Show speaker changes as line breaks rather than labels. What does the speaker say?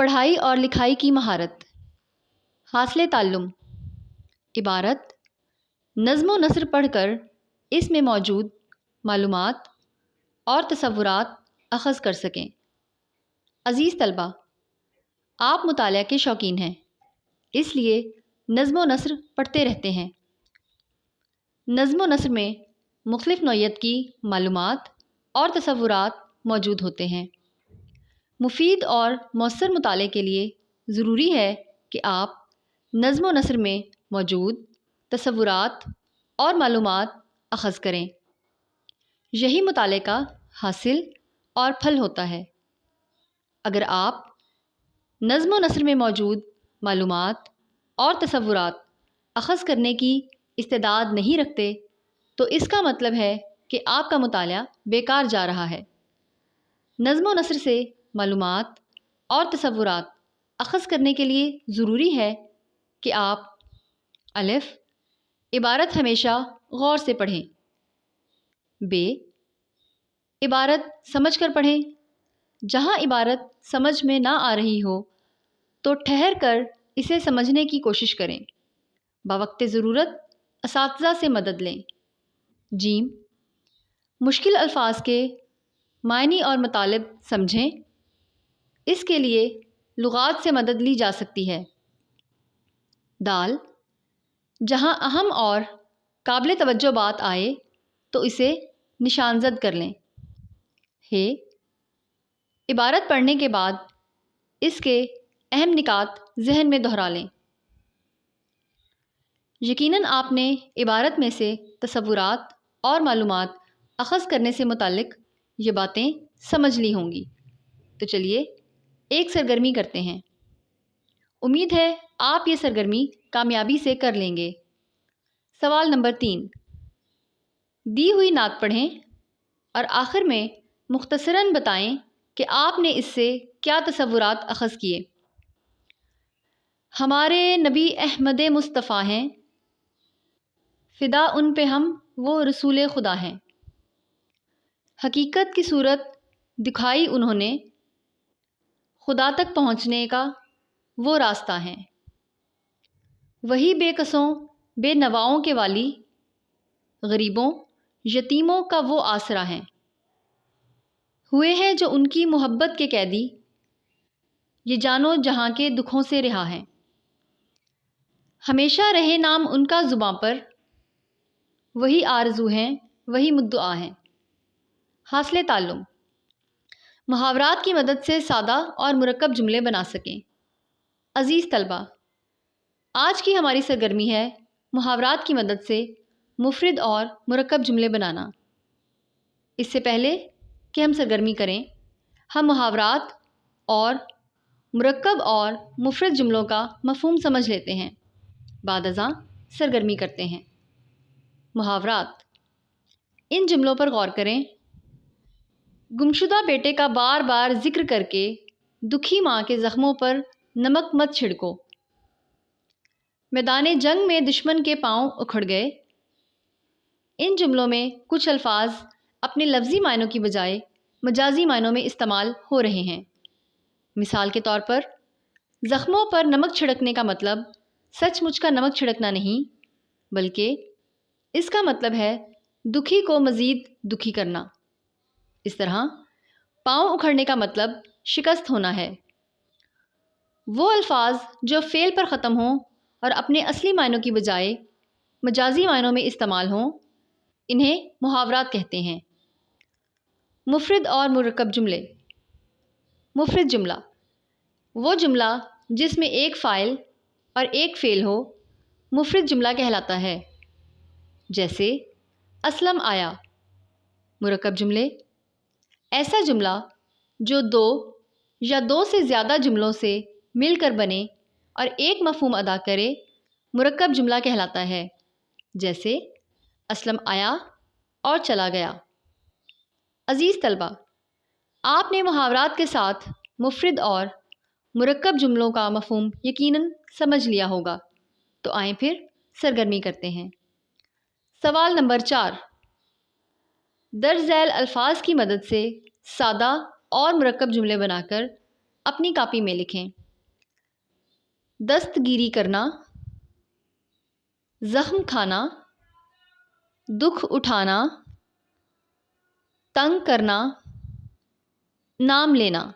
پڑھائی اور لکھائی کی مہارت، حاصل تعلم، عبارت نظم و نثر پڑھ کر اس میں موجود معلومات اور تصورات اخذ کر سکیں۔ عزیز طلبہ، آپ مطالعہ کے شوقین ہیں، اس لیے نظم و نثر پڑھتے رہتے ہیں۔ نظم و نثر میں مختلف نوعیت کی معلومات اور تصورات موجود ہوتے ہیں۔ مفید اور مؤثر مطالعے کے لیے ضروری ہے کہ آپ نظم و نثر میں موجود تصورات اور معلومات اخذ کریں۔ یہی مطالعے کا حاصل اور پھل ہوتا ہے۔ اگر آپ نظم و نثر میں موجود معلومات اور تصورات اخذ کرنے کی استعداد نہیں رکھتے تو اس کا مطلب ہے کہ آپ کا مطالعہ بیکار جا رہا ہے۔ نظم و نثر سے معلومات اور تصورات اخذ کرنے کے لیے ضروری ہے کہ آپ الف عبارت ہمیشہ غور سے پڑھیں، ب عبارت سمجھ کر پڑھیں، جہاں عبارت سمجھ میں نہ آ رہی ہو تو ٹھہر کر اسے سمجھنے کی کوشش کریں، بوقت ضرورت اساتذہ سے مدد لیں۔ ج مشکل الفاظ کے معنی اور مطالب سمجھیں، اس کے لیے لغات سے مدد لی جا سکتی ہے۔ د جہاں اہم اور قابل توجہ بات آئے تو اسے نشان زد کر لیں۔ ہ عبارت پڑھنے کے بعد اس کے اہم نکات ذہن میں دہرا لیں۔ یقیناً آپ نے عبارت میں سے تصورات اور معلومات اخذ کرنے سے متعلق یہ باتیں سمجھ لی ہوں گی، تو چلیے ایک سرگرمی کرتے ہیں۔ امید ہے آپ یہ سرگرمی کامیابی سے کر لیں گے۔ سوال نمبر 3، دی ہوئی نعت پڑھیں اور آخر میں مختصراً بتائیں کہ آپ نے اس سے کیا تصورات اخذ کیے۔ ہمارے نبی احمد مصطفیٰ ہیں، فدا ان پہ ہم وہ رسول خدا ہیں۔ حقیقت کی صورت دکھائی انہوں نے، خدا تک پہنچنے کا وہ راستہ ہیں۔ وہی بے کسوں بے نواؤں کے والی، غریبوں یتیموں کا وہ آسرا ہیں۔ ہوئے ہیں جو ان کی محبت کے قیدی، یہ جانو جہاں کے دکھوں سے رہا ہیں۔ ہمیشہ رہے نام ان کا زباں پر، وہی آرزو ہیں وہی مدعا ہیں۔ حاصل تعلم، محاورات کی مدد سے سادہ اور مرکب جملے بنا سکیں۔ عزیز طلبہ، آج کی ہماری سرگرمی ہے محاورات کی مدد سے مفرد اور مرکب جملے بنانا۔ اس سے پہلے کہ ہم سرگرمی کریں، ہم محاورات اور مرکب اور مفرد جملوں کا مفہوم سمجھ لیتے ہیں، بعد ازاں سرگرمی کرتے ہیں۔ محاورات، ان جملوں پر غور کریں۔ گمشدہ بیٹے کا بار بار ذکر کر کے دکھی ماں کے زخموں پر نمک مت چھڑکو۔ میدان جنگ میں دشمن کے پاؤں اکھڑ گئے۔ ان جملوں میں کچھ الفاظ اپنے لفظی معنوں کی بجائے مجازی معنوں میں استعمال ہو رہے ہیں۔ مثال کے طور پر، زخموں پر نمک چھڑکنے کا مطلب سچ مچ کا نمک چھڑکنا نہیں، بلکہ اس کا مطلب ہے دکھی کو مزید دکھی کرنا۔ اس طرح پاؤں اکھڑنے کا مطلب شکست ہونا ہے۔ وہ الفاظ جو فعل پر ختم ہوں اور اپنے اصلی معنوں کی بجائے مجازی معنوں میں استعمال ہوں، انہیں محاورات کہتے ہیں۔ مفرد اور مرکب جملے۔ مفرد جملہ، وہ جملہ جس میں ایک فاعل اور ایک فعل ہو، مفرد جملہ کہلاتا ہے۔ جیسے اسلم آیا۔ مرکب جملے، ایسا جملہ جو دو یا دو سے زیادہ جملوں سے مل کر بنے اور ایک مفہوم ادا کرے، مرکب جملہ کہلاتا ہے۔ جیسے اسلم آیا اور چلا گیا۔ عزیز طلبہ، آپ نے محاورات کے ساتھ مفرد اور مرکب جملوں کا مفہوم یقیناً سمجھ لیا ہوگا، تو آئیں پھر سرگرمی کرتے ہیں۔ سوال نمبر 4، درج ذیل الفاظ کی مدد سے سادہ اور مرکب جملے بنا کر اپنی کاپی میں لکھیں۔ دستگیری کرنا، زخم کھانا، دکھ اٹھانا، تنگ کرنا، نام لینا۔